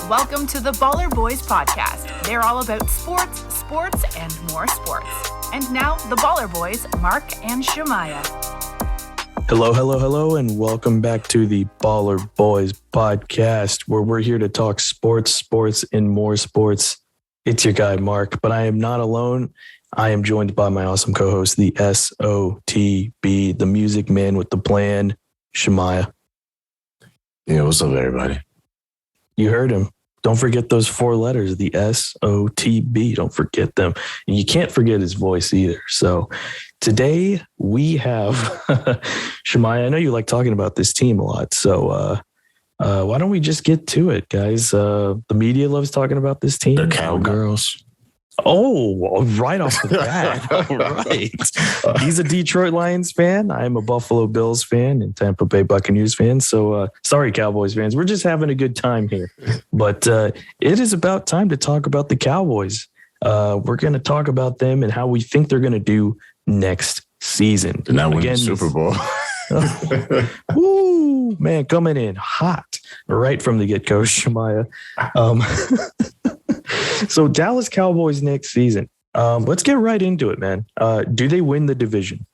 Welcome to the Boyz Podcast. They're all about sports, and more sports. And now, the Boyz, Mark and Shemaiah. Hello, and welcome back to the Boyz Podcast, where we're here to talk sports, and more sports. It's your guy, Mark, but I am not alone. I am joined by my awesome co-host, the SOTB, the music man with the plan, Shemaiah. Yeah, what's up, everybody? You heard him. Don't forget those 4 letters, the SOTB. Don't forget them. And you can't forget his voice either. So today we have Shemaiah. I know you like talking about this team a lot. So why don't we just get to it, guys? The media loves talking about this team. The Cowgirls. Oh, right off the bat. All right. He's a Detroit Lions fan. I'm a Buffalo Bills fan and Tampa Bay Buccaneers fan. So sorry, Cowboys fans. We're just having a good time here. But it is about time to talk about the Cowboys. We're going to talk about them and how we think they're going to do next season. They're not winning the Super Bowl. Woo, man, coming in hot right from the get-go, Shemaiah. So Dallas Cowboys next season. Let's get right into it, man. Do they win the division?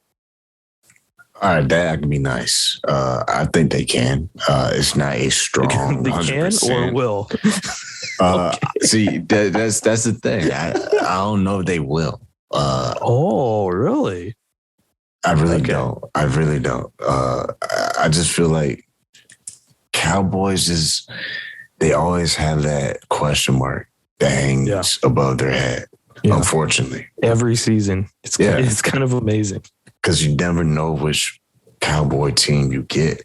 All right, that can be nice. I think they can. It's not a strong. They 100%. Can or will. Okay. See, that's the thing. I don't know if they will. Oh, really? I really don't. I really don't. I just feel like Cowboys they always have that question mark that hangs above their head, unfortunately. Every season. It's kind of amazing. Because you never know which Cowboy team you get.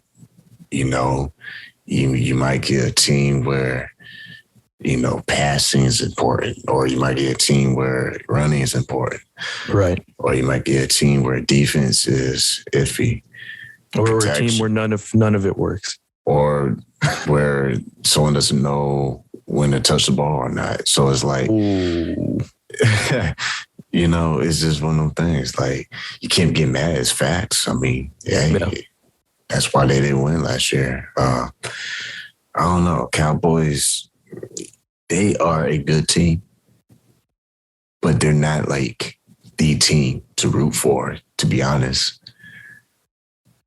You know, you might get a team where, passing is important, or you might get a team where running is important. Right. Or you might get a team where defense is iffy. Or a team where none of it works. Or where someone doesn't know when to touch the ball or not. So it's like, it's just one of those things. Like, you can't get mad. It's facts. I mean, that's why they didn't win last year. I don't know. Cowboys, they are a good team, but they're not like the team to root for, to be honest.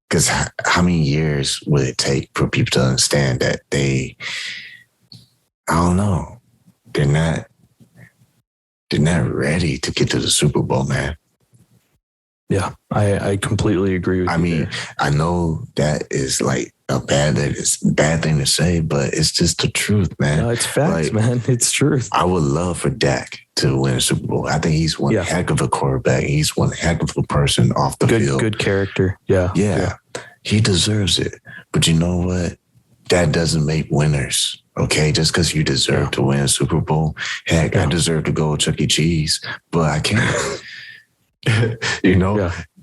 Because how many years would it take for people to understand that I don't know, they're not ready to get to the Super Bowl, man. Yeah, I completely agree with you. I mean, I know that is like a bad thing to say, but it's just the truth, man. No, it's facts, man. It's truth. I would love for Dak to win a Super Bowl. I think he's one heck of a quarterback. He's one heck of a person off the field. Good character. Yeah. He deserves it. But you know what? That doesn't make winners. Okay, just because you deserve to win a Super Bowl. Heck, I deserve to go Chuck E. Cheese, but I can't.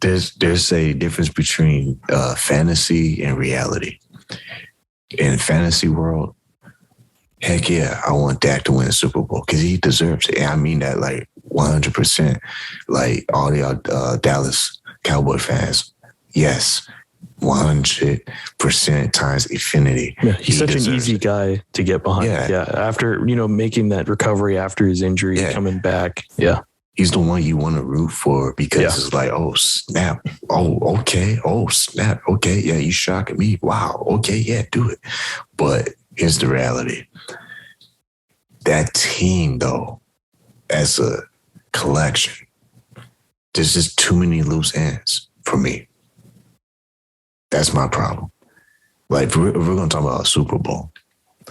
There's a difference between fantasy and reality. In fantasy world, heck yeah, I want Dak to win a Super Bowl because he deserves it. And I mean that like 100%. Like all the Dallas Cowboy fans, yes, 100% times infinity. Yeah, he's such an easy guy to get behind. Yeah. After, making that recovery after his injury, coming back. Yeah. He's the one you want to root for because it's like, oh, snap. Oh, okay. Oh, snap. Okay. Yeah, you shocking me. Wow. Okay. Yeah, do it. But here's the reality. That team, though, as a collection, there's just too many loose ends for me. That's my problem. Like, if we're going to talk about a Super Bowl,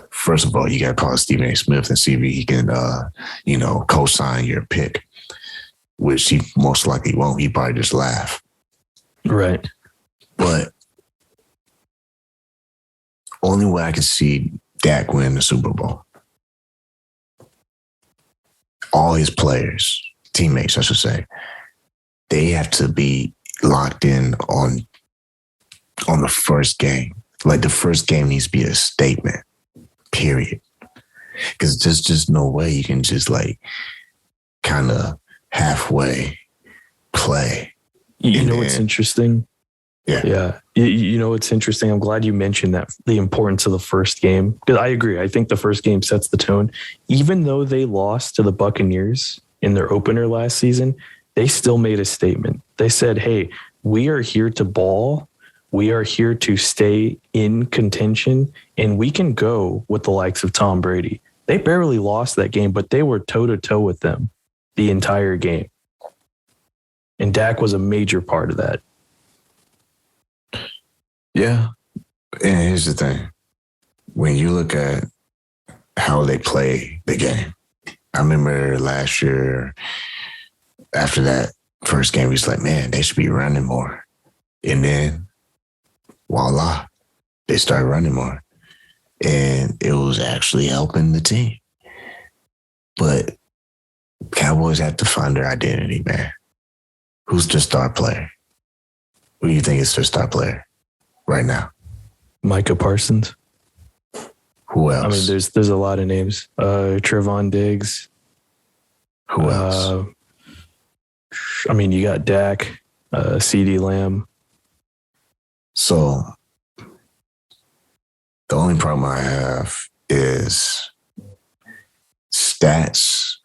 first of all, you got to call Stephen A. Smith and see if he can, co-sign your pick, which he most likely won't. He probably just laugh. Right. But only way I can see Dak win the Super Bowl, all his players, teammates, I should say, they have to be locked in on the first game. Like, the first game needs to be a statement, period. Because there's just no way you can just like kind of halfway play. You know what's interesting? Yeah. You know, it's interesting. I'm glad you mentioned that, the importance of the first game, because I agree. I think the first game sets the tone. Even though they lost to the Buccaneers in their opener last season, they still made a statement. They said, hey, we are here to ball. We are here to stay in contention, and we can go with the likes of Tom Brady. They barely lost that game, but they were toe-to-toe with them the entire game. And Dak was a major part of that. Yeah. And here's the thing. When you look at how they play the game, I remember last year, after that first game, we was like, man, they should be running more. And then, voila, they started running more. And it was actually helping the team. But Cowboys have to find their identity, man. Who's their star player? Who do you think is their star player right now? Micah Parsons. Who else? I mean, there's a lot of names. Trevon Diggs. Who else? I mean, you got Dak, CeeDee Lamb. So the only problem I have is stats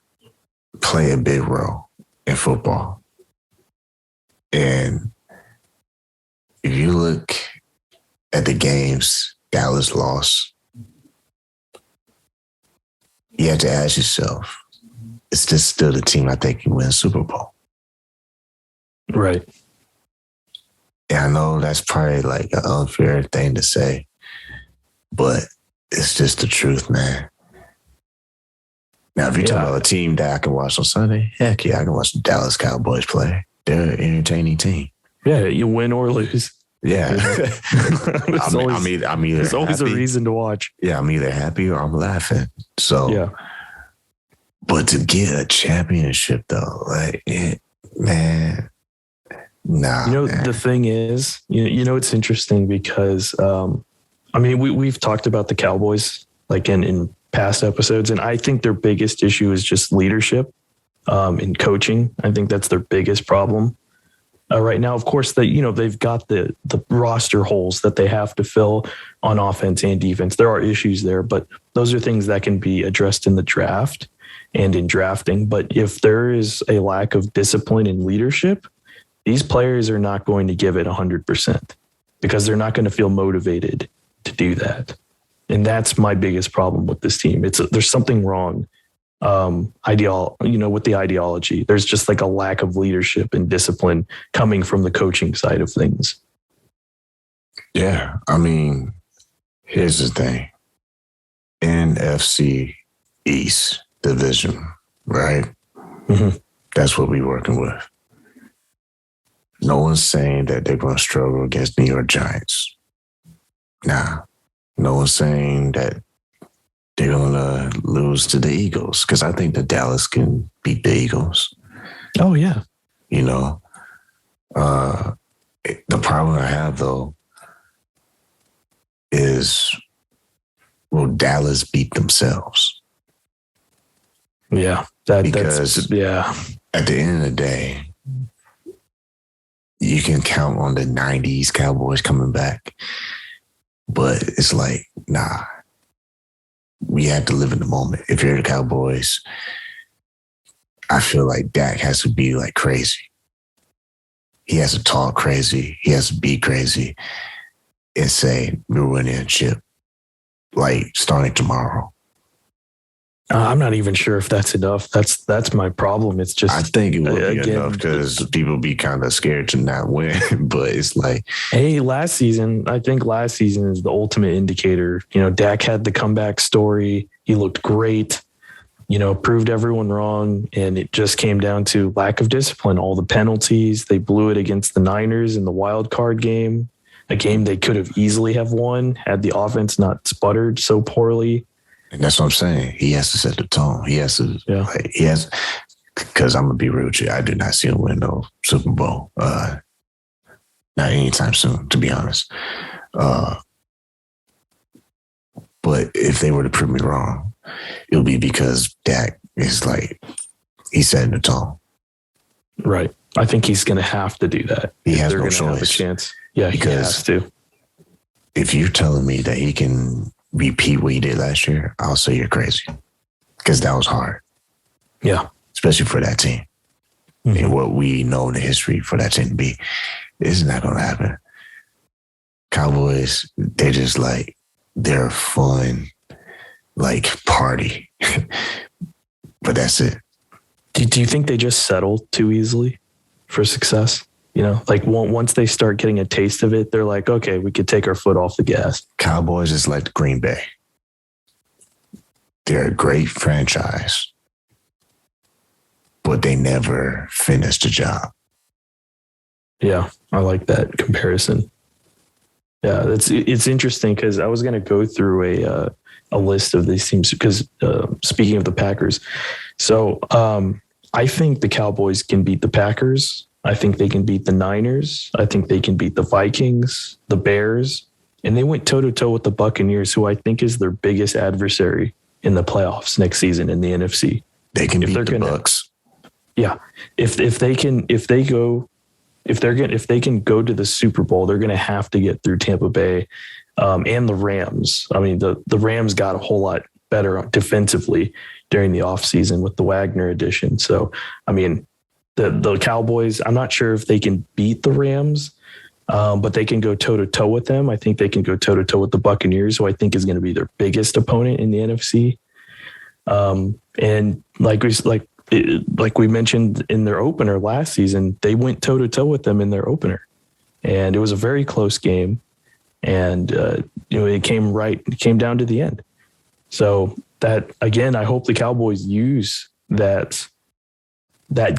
play a big role in football. And if you look at the games Dallas lost, you have to ask yourself, is this still the team I think can win Super Bowl? Right. And I know that's probably like an unfair thing to say, but it's just the truth, man. Now, if you're talking about a team that I can watch on Sunday, heck yeah, I can watch the Dallas Cowboys play. They're an entertaining team. Yeah, you win or lose. Yeah. It's There's always a reason to watch. Yeah, I'm either happy or I'm laughing. So, yeah. But to get a championship, though, like, man, nah. You know, man. The thing is, you know, it's interesting because, I mean, we've talked about the Cowboys like in past episodes, and I think their biggest issue is just leadership in coaching. I think that's their biggest problem right now. Of course, they've got the roster holes that they have to fill on offense and defense. There are issues there, but those are things that can be addressed in the draft and in drafting. But if there is a lack of discipline and leadership, these players are not going to give it 100% because they're not going to feel motivated to do that. And that's my biggest problem with this team. There's something wrong with the ideology. There's just like a lack of leadership and discipline coming from the coaching side of things. Yeah. I mean, here's the thing. NFC East division, right? Mm-hmm. That's what we're working with. No one's saying that they're going to struggle against New York Giants. Nah. No one's saying that they're going to lose to the Eagles because I think that Dallas can beat the Eagles. Oh, yeah. You know, the problem I have, though, is will Dallas beat themselves? Yeah. Because yeah. At the end of the day, you can count on the 90s Cowboys coming back. But it's like, nah, we have to live in the moment. If you're the Cowboys, I feel like Dak has to be like crazy. He has to talk crazy. He has to be crazy and say, we're winning a chip, like starting tomorrow. I'm not even sure if that's enough. That's my problem. It's just, I think it would be enough because people be kind of scared to not win. But it's like, hey, I think last season is the ultimate indicator. You know, Dak had the comeback story. He looked great, proved everyone wrong. And it just came down to lack of discipline, all the penalties. They blew it against the Niners in the wild card game, a game they could have easily have won had the offense not sputtered so poorly. And that's what I'm saying. He has to set the tone. He has to, because I'm going to be real with you. I do not see him win no Super Bowl. Not anytime soon, to be honest. But if they were to prove me wrong, it'll be because Dak is like, he's setting the tone. Right. I think he's going to have to do that. He has no choice. Have a chance. Yeah, because he has to. If you're telling me that he can repeat what he did last year, I'll say you're crazy. Because that was hard. Yeah. Especially for that team. Mm-hmm. And what we know the history for that team to be. It's not going to happen. Cowboys, they're just like, they're a fun, like, party. But that's it. Do you think they just settle too easily for success? You know, like once they start getting a taste of it, they're like, okay, we could take our foot off the gas. Cowboys is like Green Bay. They're a great franchise, but they never finished the job. Yeah, I like that comparison. Yeah, it's interesting because I was going to go through a list of these teams because speaking of the Packers, so I think the Cowboys can beat the Packers. I think they can beat the Niners. I think they can beat the Vikings, the Bears, and they went toe-to-toe with the Buccaneers, who I think is their biggest adversary in the playoffs next season in the NFC. They can beat the Bucks. Yeah, if they can go to the Super Bowl, they're going to have to get through Tampa Bay and the Rams. I mean, the Rams got a whole lot better defensively during the offseason with the Wagner addition. So, I mean, the Cowboys, I'm not sure if they can beat the Rams, but they can go toe-to-toe with them. I think they can go toe-to-toe with the Buccaneers, who I think is going to be their biggest opponent in the NFC. And like we mentioned in their opener last season, they went toe-to-toe with them in their opener. And it was a very close game. And, it came down to the end. So that, again, I hope the Cowboys use that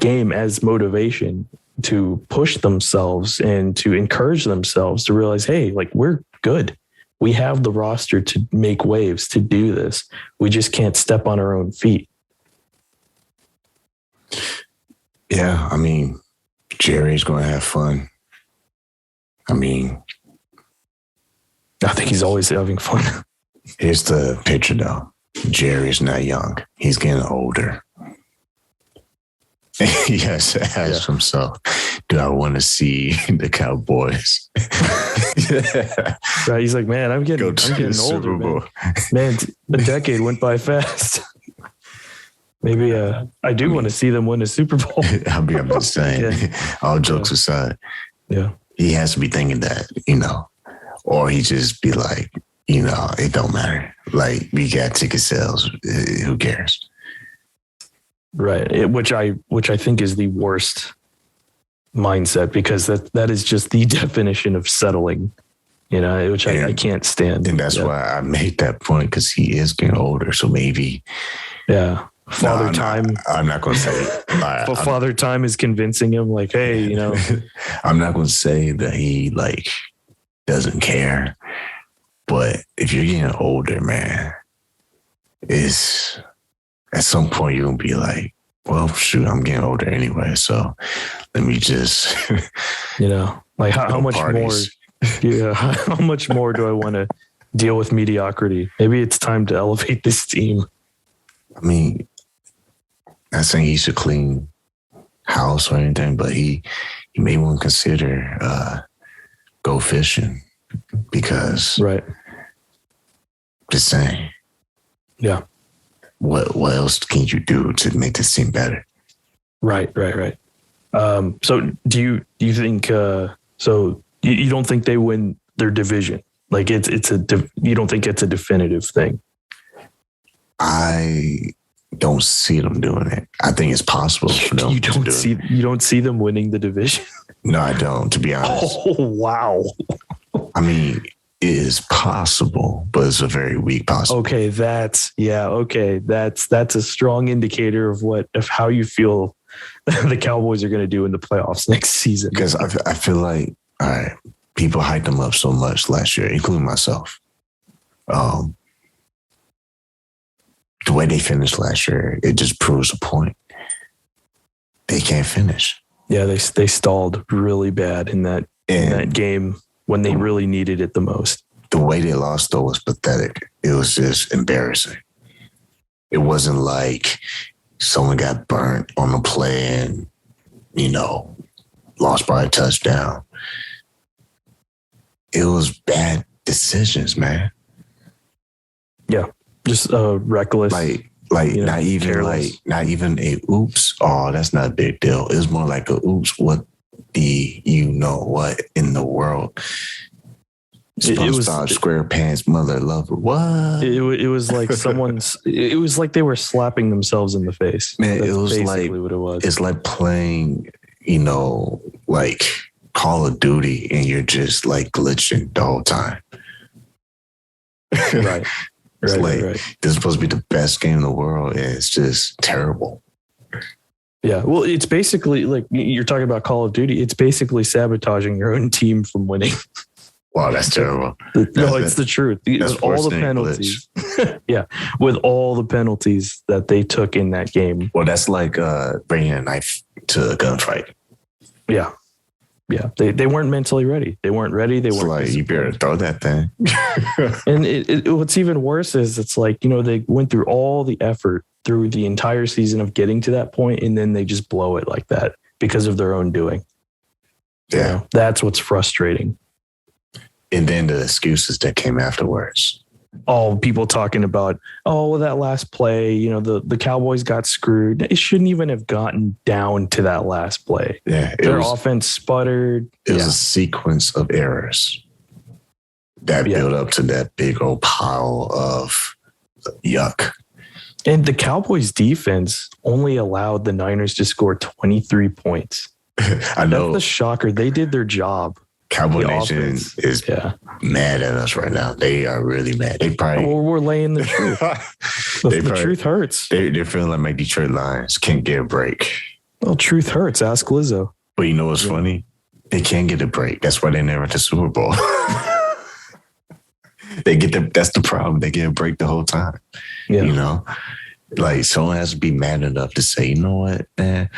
game as motivation to push themselves and to encourage themselves to realize, hey, like, we're good. We have the roster to make waves, to do this. We just can't step on our own feet. Yeah, I mean, Jerry's going to have fun. I mean, I think he's always having fun. Here's the picture, though. Jerry's not young. He's getting older. He has to ask himself, do I want to see the Cowboys? Right. He's like, man, I'm getting older, man. Man, a decade went by fast. Maybe I want to see them win a Super Bowl. I'm just saying, all jokes aside. Yeah. He has to be thinking that, or he just be like, it don't matter. Like, we got ticket sales. Who cares? Right. Which I think is the worst mindset, because that is just the definition of settling, which I can't stand. And that's why I made that point, because he is getting older. So maybe. Yeah. Father Time. I'm not going to say it. Father Time is convincing him, like, hey, I'm not going to say that he doesn't care, but if you're getting older, man, it's at some point you're going to be like, well, shoot, I'm getting older anyway. So let me just, like how much parties. more, yeah, how much more do I want to deal with mediocrity? Maybe it's time to elevate this team. I mean, not saying he should clean house or anything, but he may want to consider go fishing, because right. Just saying. Yeah. What else can you do to make this team better? Right. So do you think so you don't think they win their division? Like you don't think it's a definitive thing? I don't see them doing it. I think it's possible for them you don't see them winning the division? No, I don't, to be honest. Oh, wow. I mean, it is possible, but it's a very weak possibility. Okay, that's a strong indicator of how you feel the Cowboys are going to do in the playoffs next season. Because I feel like, all right, people hyped them up so much last year, including myself. The way they finished last year, it just proves a point. They can't finish. Yeah, they stalled really bad in that game when they really needed it the most. The way they lost, though, was pathetic. It was just embarrassing. It wasn't like someone got burnt on the play and, lost by a touchdown. it was bad decisions, man. Yeah, just reckless. Like not even a oops. Oh, that's not a big deal. It was more like a oops. What what in the world? It was SquarePants mother lover. What? It was like it was like they were slapping themselves in the face. Man, That's it was basically like what it was. It's like playing, like Call of Duty, and you're just like glitching the whole time. Right. It's right. This is supposed to be the best game in the world, and it's just terrible. Yeah. Well, it's basically like you're talking about Call of Duty. It's basically sabotaging your own team from winning. Wow, that's terrible. It's the truth. With all the penalties. Yeah. With all the penalties that they took in that game. Well, that's like bringing a knife to a gunfight. Yeah. Yeah. They weren't mentally ready. They weren't ready. They weren't like, you better throw that thing. And what's even worse is it's like, they went through all the effort through the entire season of getting to that point, and then they just blow it like that because of their own doing. Yeah. That's what's frustrating. And then the excuses that came afterwards. All people talking about, that last play, the Cowboys got screwed. It shouldn't even have gotten down to that last play. Yeah. Their offense sputtered. It was a sequence of errors that built up to that big old pile of yuck. And the Cowboys defense only allowed the Niners to score 23 points. I know. That's the shocker. They did their job. Cowboy Nation is mad at us right now. They are really mad. They probably we're laying the truth. The truth hurts. They're feeling like my Detroit Lions can't get a break. Well, truth hurts. Ask Lizzo. But you know what's funny? They can't get a break. That's why they never at the Super Bowl. That's the problem. They get a break the whole time. Yeah. Like someone has to be mad enough to say, you know what, man,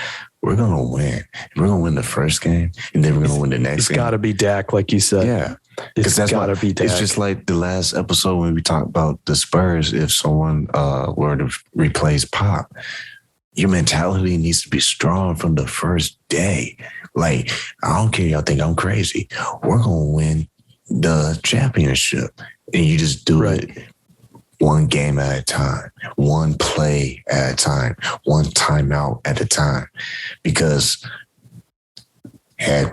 we're going to win. We're going to win the first game, and then we're going to win the next game. It's got to be Dak, like you said. Yeah. It's got to be Dak. It's just like the last episode when we talked about the Spurs. If someone were to replace Pop, your mentality needs to be strong from the first day. Like, I don't care y'all think I'm crazy. We're going to win the championship. And you just do it one game at a time, one play at a time, one timeout at a time. Because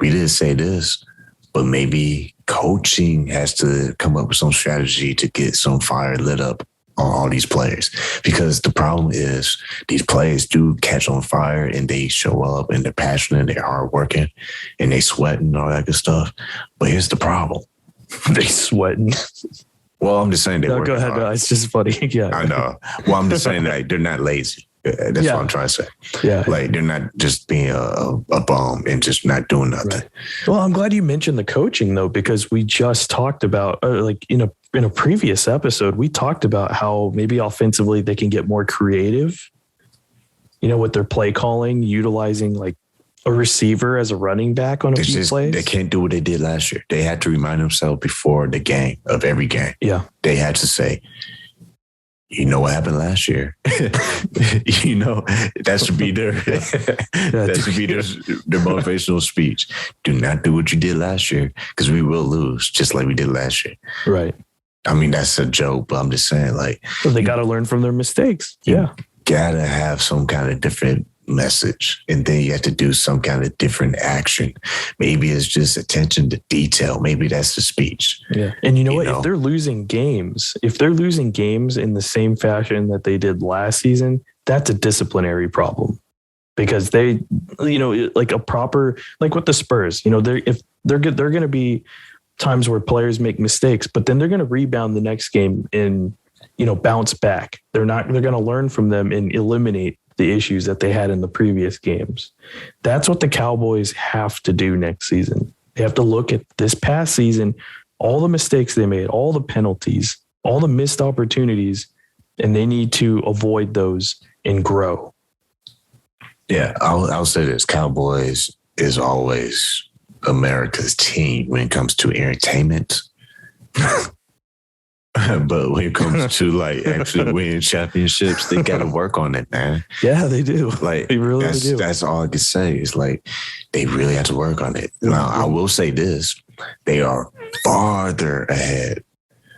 we did say this, but maybe coaching has to come up with some strategy to get some fire lit up on all these players. Because the problem is these players do catch on fire and they show up and they're passionate, they're hardworking, and they sweating and all that good stuff. But here's the problem. They sweating. Well, I'm just saying go ahead. No, it's just funny. Yeah, I know. Well, I'm just saying that they're not lazy. That's what I'm trying to say. Yeah, like they're not just being a bum and just not doing nothing. Right. Well, I'm glad you mentioned the coaching though, because we just talked about like in a previous episode, we talked about how maybe offensively they can get more creative. With their play calling, utilizing like a receiver as a running back on a few plays. They can't do what they did last year. They had to remind themselves before the game of every game. Yeah. They had to say, you know what happened last year? That should be their their motivational speech. Do not do what you did last year because we will lose just like we did last year. Right. I mean, that's a joke, but I'm just saying they got to learn from their mistakes. Yeah. Gotta have some kind of different message, and then you have to do some kind of different action. Maybe it's just attention to detail. Maybe that's the speech. Yeah. And you know what? If they're losing games in the same fashion that they did last season, that's a disciplinary problem because they, like a proper, like with the Spurs, if they're good, they're going to be times where players make mistakes, but then they're going to rebound the next game and, bounce back. They're going to learn from them and eliminate the issues that they had in the previous games. That's what the Cowboys have to do next season. They have to look at this past season, all the mistakes they made, all the penalties, all the missed opportunities, and they need to avoid those and grow. Yeah, I'll say this. Cowboys is always America's team when it comes to entertainment. But when it comes to like actually winning championships, they got to work on it, man. Yeah, they do. Like they really do. That's all I can say. Is like they really have to work on it. Now, I will say this: they are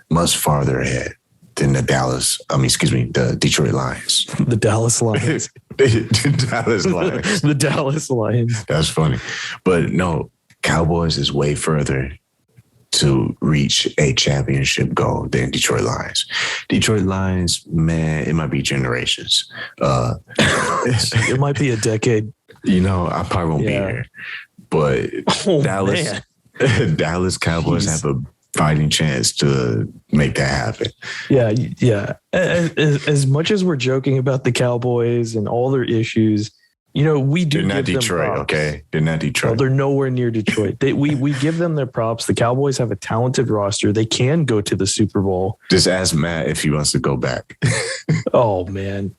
much farther ahead than the Detroit Lions. The Dallas Lions. The Dallas Lions. The Dallas Lions. That's funny. But no, Cowboys is way further to reach a championship goal than Detroit Lions. Detroit Lions, man, it might be generations. It might be a decade. I probably won't be here. But Dallas Cowboys have a fighting chance to make that happen. Yeah. As much as we're joking about the Cowboys and all their issues, we do. They're not give Detroit, them props. okay? They're not Detroit. Well, they're nowhere near Detroit. We give them their props. The Cowboys have a talented roster. They can go to the Super Bowl. Just ask Matt if he wants to go back. Oh man.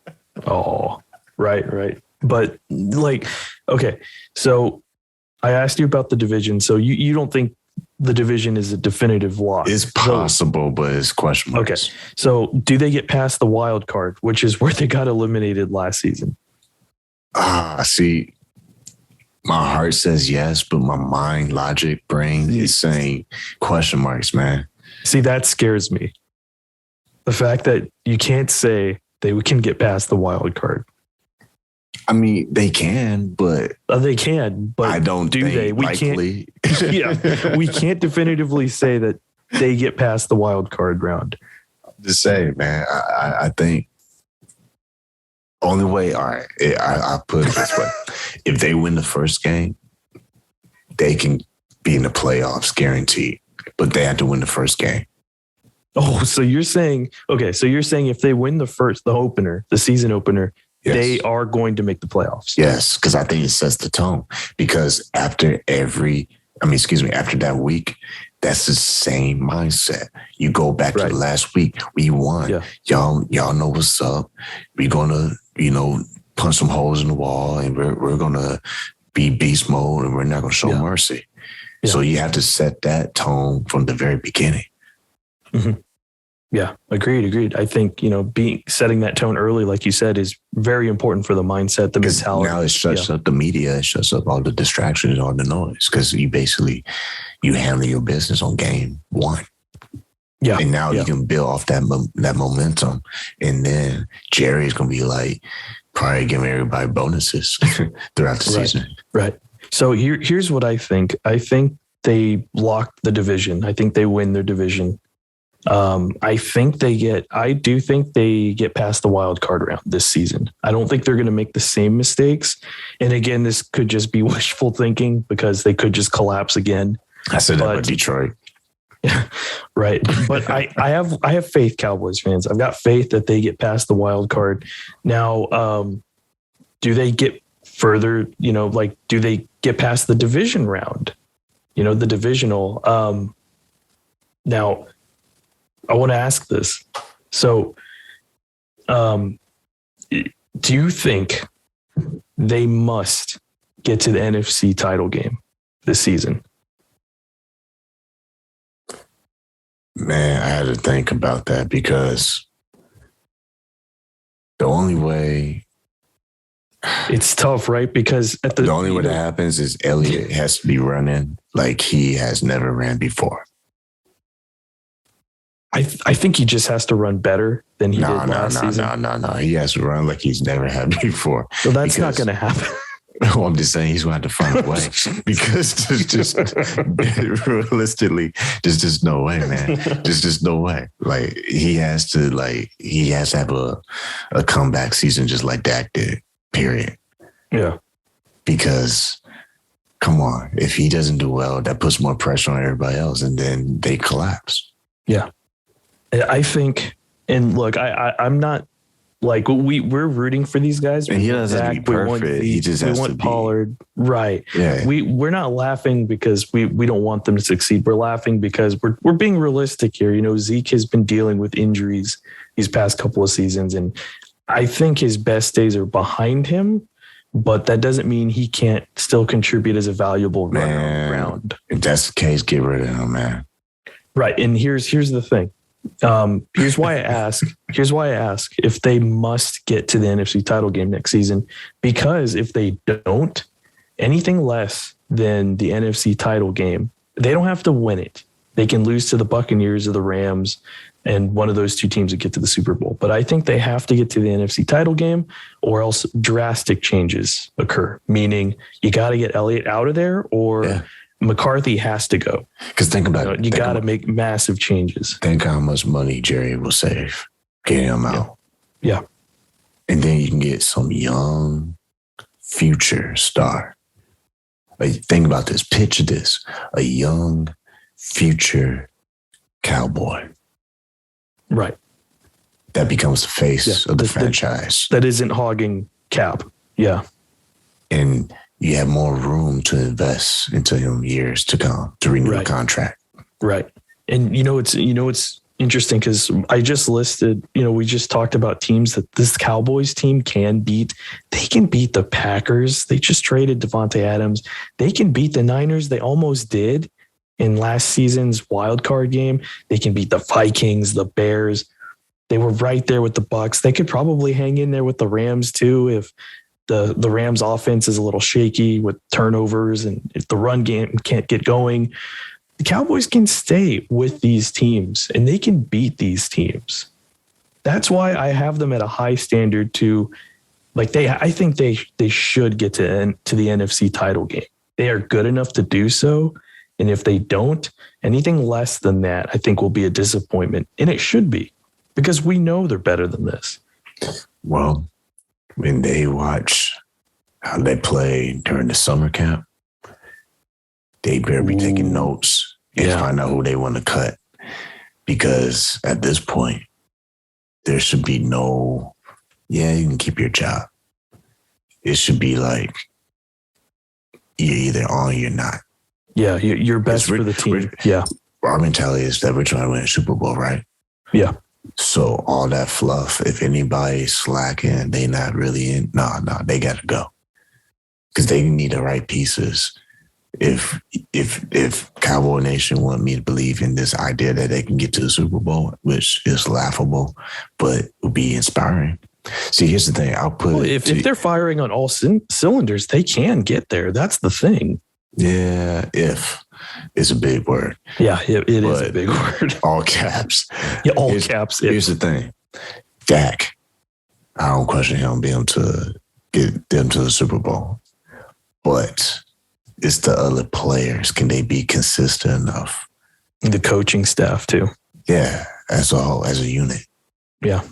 Oh, right. But okay. So I asked you about the division. So you don't think the division is a definitive lock? It's possible, but it's question marks. Okay. So do they get past the wild card, which is where they got eliminated last season? See, my heart says yes, but my mind, logic, brain is saying question marks, man. See, that scares me. The fact that you can't say they can get past the wild card. I mean, they can, but they can, but I don't do think they? We likely. Can't. Yeah, we can't definitively say that they get past the wild card round. Just say, man, I think only way. All right, I put it this way: if they win the first game, they can be in the playoffs, guaranteed. But they have to win the first game. Oh, so you're saying if they win the season opener. Yes. They are going to make the playoffs. Yes, because I think it sets the tone. Because after that week, that's the same mindset. You go back to the last week, we won. Yeah. Y'all know what's up. We're gonna, punch some holes in the wall, and we're gonna be beast mode, and we're not gonna show mercy. Yeah. So you have to set that tone from the very beginning. Mm-hmm. Yeah, agreed. I think, setting that tone early, like you said, is very important for the mindset, the mentality. Now it shuts up the media, it shuts up all the distractions, all the noise, because you handle your business on game one. Yeah. And now you can build off that momentum. And then Jerry's going to be probably giving everybody bonuses throughout the season. Right. So here's what I think. I think they lock the division. I think they win their division. I do think they get past the wild card round this season. I don't think they're going to make the same mistakes. And again, this could just be wishful thinking because they could just collapse again. I said that about Detroit. Right. But I have faith, Cowboys fans. I've got faith that they get past the wild card. Now, do they get further, do they get past the division round? The divisional. Now, I want to ask this. So, do you think they must get to the NFC title game this season? Man, I had to think about that because the only way... It's tough, right? Because the only way that happens is Elliott has to be running like he has never ran before. I think he just has to run better than he did last season. No. He has to run like he's never had before. So that's not going to happen. Well, I'm just saying he's going to have to find a way because there's just realistically, there's just no way, man. There's just no way. He has to have a comeback season just like Dak did, period. Yeah. Because come on, if he doesn't do well, that puts more pressure on everybody else and then they collapse. Yeah. I think, and look, I'm not we're rooting for these guys. And he doesn't have to be perfect. He just has to be. We want Pollard. Right. Yeah. We're not laughing because we don't want them to succeed. We're laughing because we're being realistic here. Zeke has been dealing with injuries these past couple of seasons, and I think his best days are behind him, but that doesn't mean he can't still contribute as a valuable runner on the ground. If that's the case, get rid of him, man. Right. And here's the thing. Here's why I ask if they must get to the NFC title game next season, because if they don't, anything less than the NFC title game They don't have to win it. They can lose to the Buccaneers or the Rams, and one of those two teams would get to the Super Bowl. But I think they have to get to the NFC title game, or else drastic changes occur, meaning you got to get Elliott out of there, or McCarthy has to go. Because think about it. You got to make massive changes. Think how much money Jerry will save getting him out. Yeah. And then you can get some young future star. Like, think about this. Picture this. A young future Cowboy. Right. That becomes the face of the franchise. That isn't hogging cap. Yeah. And you have more room to invest into him years to come to renew the contract. Right. And it's interesting because I just listed, we just talked about teams that this Cowboys team can beat. They can beat the Packers. They just traded Devontae Adams. They can beat the Niners. They almost did in last season's wild card game. They can beat the Vikings, the Bears. They were right there with the Bucs. They could probably hang in there with the Rams too if the Rams offense is a little shaky with turnovers and if the run game can't get going. The Cowboys can stay with these teams and they can beat these teams. That's why I have them at a high standard to, I think they should get to the NFC title game. They are good enough to do so. And if they don't, anything less than that, I think will be a disappointment. And it should be, because we know they're better than this. Well, when they watch how they play during the summer camp, they better be taking notes and find out who they want to cut. Because at this point, there should be no, you can keep your job. It should be like, you're either on or you're not. Yeah, you're best for the team. Our mentality is that we're trying to win a Super Bowl, right? Yeah. So all that fluff, if anybody's slacking, they not really in, they got to go. Because they need the right pieces. If Cowboy Nation want me to believe in this idea that they can get to the Super Bowl, which is laughable, but would be inspiring. See, here's the thing. If they're firing on all cylinders, they can get there. That's the thing. Yeah, if is a big word. Yeah, it is a big word. All caps. Yeah, all caps. Here's the thing. Dak, I don't question him being able to get them to the Super Bowl. But it's the other players. Can they be consistent enough? The coaching staff too. Yeah, as a unit. Yeah.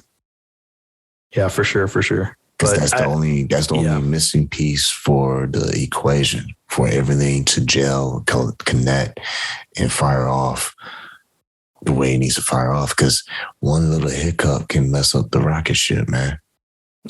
Yeah, for sure. Because that's the only missing piece for the equation, for everything to gel, connect, and fire off the way it needs to fire off. Because one little hiccup can mess up the rocket ship, man.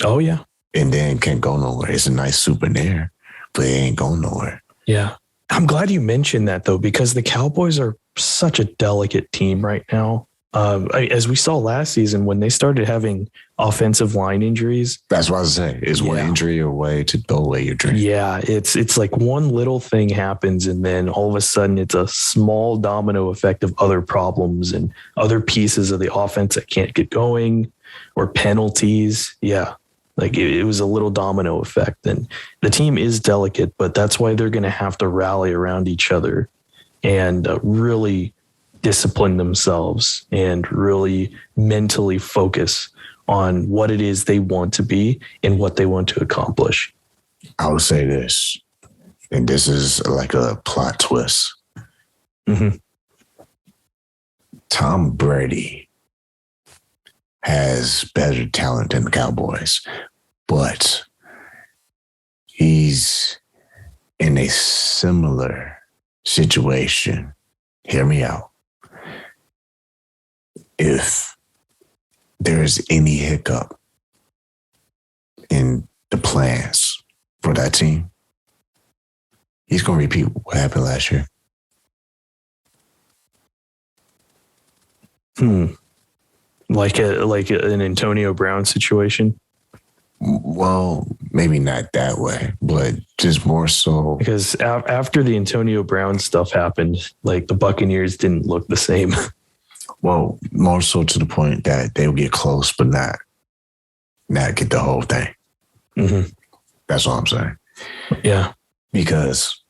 Oh, yeah. And then can't go nowhere. It's a nice souvenir, but it ain't going nowhere. Yeah. I'm glad you mentioned that, though, because the Cowboys are such a delicate team right now. As we saw last season, when they started having offensive line injuries. That's what I was saying. Is one injury away to throw away your dream. Yeah, it's like one little thing happens, and then all of a sudden it's a small domino effect of other problems and other pieces of the offense that can't get going or penalties. Yeah, like it was a little domino effect. And the team is delicate, but that's why they're going to have to rally around each other and really discipline themselves and really mentally focus on what it is they want to be and what they want to accomplish. I would say this, and this is like a plot twist. Mm-hmm. Tom Brady has better talent than the Cowboys, but he's in a similar situation. Hear me out. If there's any hiccup in the plans for that team, he's going to repeat what happened last year. Like an Antonio Brown situation? Well, maybe not that way, but just more so. Because after the Antonio Brown stuff happened, like the Buccaneers didn't look the same. Well, more so to the point that they would get close, but not get the whole thing. Mm-hmm. That's all I'm saying. Yeah. Because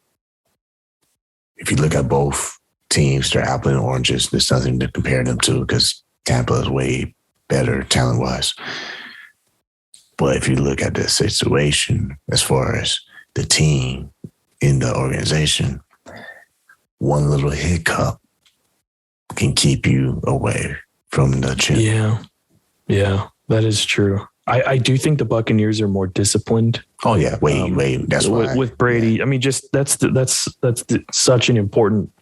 if you look at both teams, they're apple and oranges. There's nothing to compare them to because Tampa is way better talent-wise. But if you look at the situation as far as the team in the organization, one little hiccup can keep you away from the chip. Yeah, that is true. I do think the Buccaneers are more disciplined. Oh yeah, way. That's why with Brady. Yeah. I mean, just that's such an important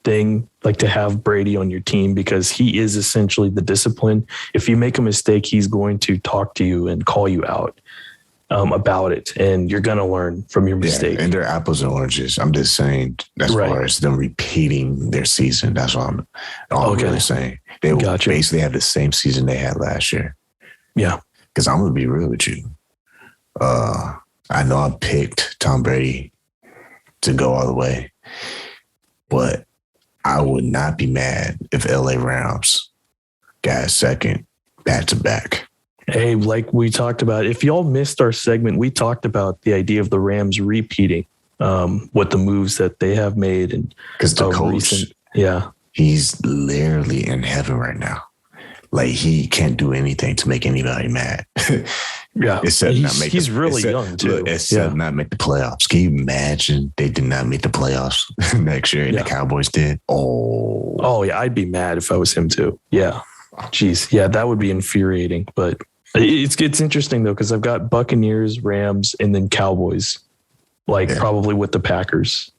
thing, like to have Brady on your team, because he is essentially the discipline. If you make a mistake, he's going to talk to you and call you out about it, and you're going to learn from your mistake. And they're apples and oranges. I'm just saying, as far as them repeating their season, that's all I'm really saying. They will basically have the same season they had last year. Yeah. Because I'm going to be real with you. I know I picked Tom Brady to go all the way, but I would not be mad if LA Rams got second back-to-back. Hey, like we talked about, if y'all missed our segment, we talked about the idea of the Rams repeating what the moves that they have made. And because the coach, he's literally in heaven right now. Like, he can't do anything to make anybody mad. Except he's really young too. Except not make the playoffs. Can you imagine they did not make the playoffs next year and the Cowboys did? Oh yeah, I'd be mad if I was him too. Yeah, jeez, yeah, that would be infuriating. But it's interesting though, because I've got Buccaneers, Rams, and then Cowboys, probably with the Packers,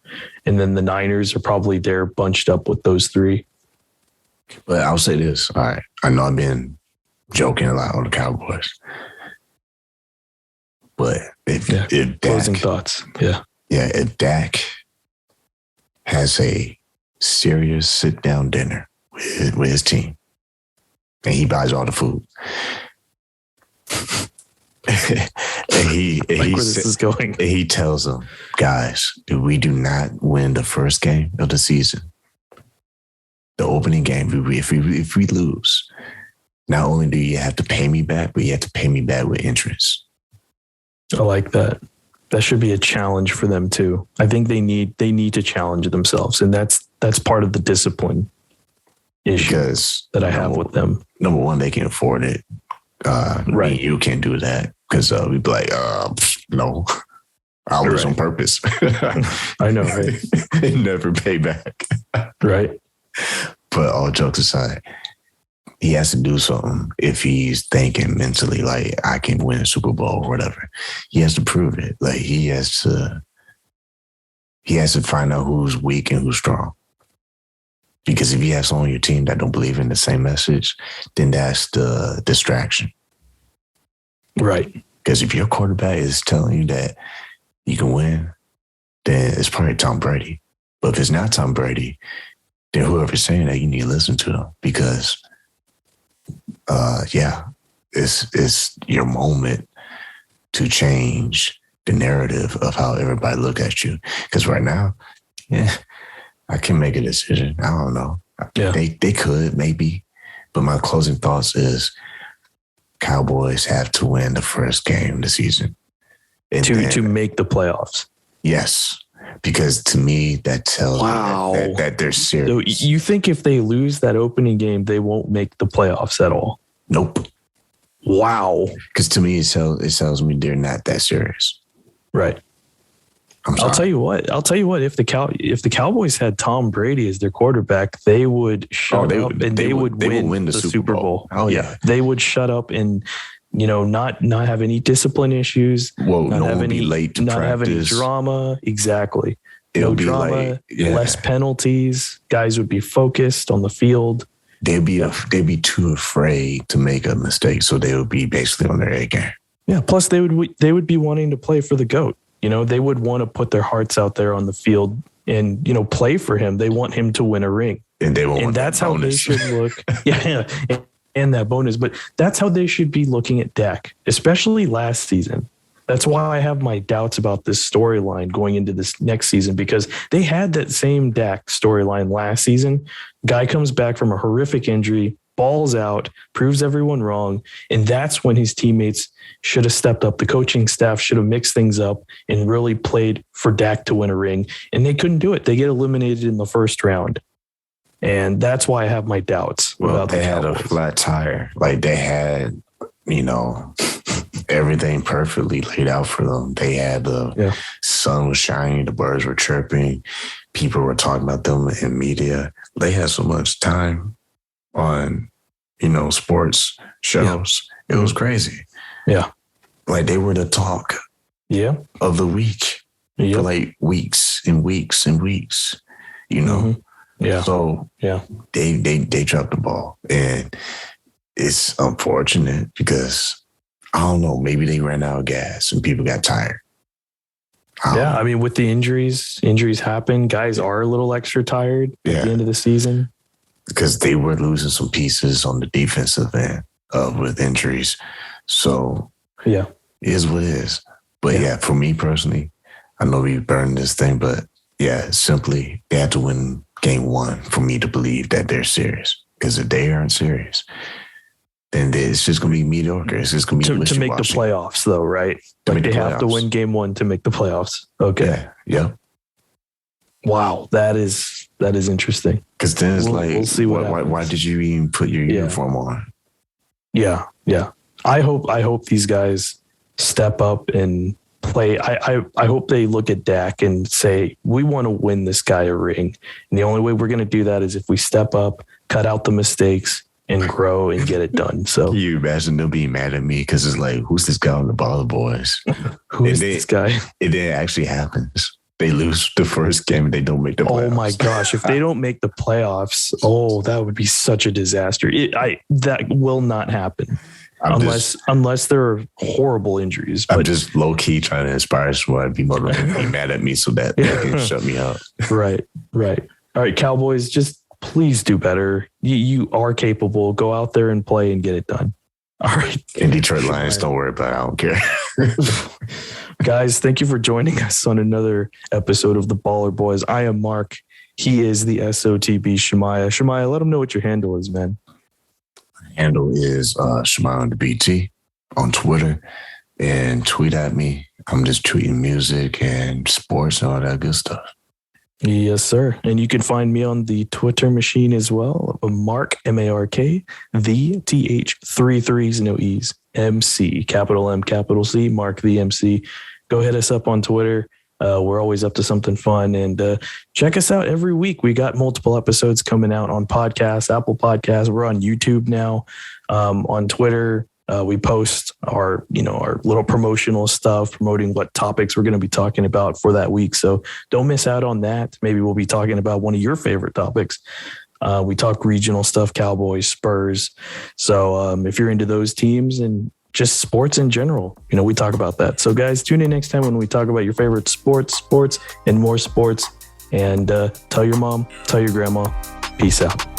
and then the Niners are probably there bunched up with those three. But I'll say this. All right. I know I've been joking a lot on the Cowboys. But if Dak, closing thoughts. Yeah, if Dak has a serious sit-down dinner with his team and he buys all the food, and where this is going. And he tells them, guys, if we do not win the first game of the season, the opening game, if we lose, not only do you have to pay me back, but you have to pay me back with interest. I like that. That should be a challenge for them too. I think they need to challenge themselves, and that's part of the discipline issue that I have with them. Number one, they can afford it. Right, you can't do that because we'd be like, no, I'll lose on purpose. I know, right? And never pay back. Right. But all jokes aside, he has to do something if he's thinking mentally like, I can win a Super Bowl or whatever. He has to prove it. Like, he has to find out who's weak and who's strong. Because if you have someone on your team that don't believe in the same message, then that's the distraction. Right. Because if your quarterback is telling you that you can win, then it's probably Tom Brady. But if it's not Tom Brady, then whoever's saying that, you need to listen to them, because, it's your moment to change the narrative of how everybody look at you. Because right now, I can make a decision. I don't know. Yeah. They could, maybe. But my closing thoughts is Cowboys have to win the first game of the season. To make the playoffs. Yes. Because to me, that tells me that they're serious. So you think if they lose that opening game, they won't make the playoffs at all? Nope. Wow. Because to me, it tells me they're not that serious. Right. I'll tell you what. If the Cowboys had Tom Brady as their quarterback, they would shut up and they would win the Super Bowl. Oh yeah, they would shut up and not have any discipline issues. Well, not have any late to not practice. Have any drama. Exactly. It'll be drama. late. Yeah. Less penalties. Guys would be focused on the field. They'd be too afraid to make a mistake, so they would be basically on their A game. Yeah. Plus, they would be wanting to play for the GOAT. They would want to put their hearts out there on the field and, play for him. They want him to win a ring. And that's how they should look. Yeah. And that bonus. But that's how they should be looking at Dak, especially last season. That's why I have my doubts about this storyline going into this next season, because they had that same Dak storyline last season. Guy comes back from a horrific injury, balls out, proves everyone wrong. And that's when his teammates should have stepped up. The coaching staff should have mixed things up and really played for Dak to win a ring. And they couldn't do it. They get eliminated in the first round. And that's why I have my doubts. Well, they had a flat tire. Like they had, everything perfectly laid out for them. They had the sun was shining, the birds were chirping, people were talking about them in media. They had so much time on, sports shows. Yeah. It was crazy. Yeah. Like they were the talk of the week for like weeks and weeks and weeks, Mm-hmm. Yeah. So they dropped the ball, and it's unfortunate because I don't know, maybe they ran out of gas and people got tired. I mean, with the injuries happen. Guys are a little extra tired at the end of the season because they were losing some pieces on the defensive end with injuries. So it is what it is. But for me personally, I know we burned this thing, but simply they had to win game one for me to believe that they're serious. Because if they aren't serious, then it's just going to be mediocre. It's just going to be to make the playoffs, though, right? Like they have to win game one to make the playoffs. Okay. Yeah. Wow, that is interesting. Because then it's we'll see why did you even put your uniform on? Yeah. I hope these guys step up and play. I hope they look at Dak and say, we want to win this guy a ring. And the only way we're going to do that is if we step up, cut out the mistakes, and grow and get it done. So can you imagine they'll be mad at me because it's like, who's this guy on the Baller Boys? Who is this guy? It then actually happens. They lose the first game and they don't make the playoffs. Oh my gosh. If they don't make the playoffs, that would be such a disaster. That will not happen. Unless there are horrible injuries. I'm just low key trying to inspire someone to be motivated, be mad at me so that they can shut me up. Right. All right, Cowboys, just please do better. You are capable. Go out there and play and get it done. All right. And Detroit Lions, don't worry about it. I don't care. Guys, thank you for joining us on another episode of the Baller Boys. I am Mark. He is the SOTB Shemaiah. Shemaiah, let him know what your handle is, man. Handle is Shemaiah on the BT on Twitter, and tweet at me. I'm just tweeting music and sports and all that good stuff. Yes, sir. And you can find me on the Twitter machine as well. Mark, M-A-R-K, the T-H, 3 3s, no E's, MC, capital M, capital C, Mark the MC. Go hit us up on Twitter. We're always up to something fun, and check us out every week. We got multiple episodes coming out on podcasts, Apple Podcasts. We're on YouTube now, on Twitter. We post our little promotional stuff, promoting what topics we're going to be talking about for that week. So don't miss out on that. Maybe we'll be talking about one of your favorite topics. We talk regional stuff, Cowboys, Spurs. So if you're into those teams and just sports in general, we talk about that. So guys, tune in next time when we talk about your favorite sports, and more sports. And tell your mom, tell your grandma. Peace out.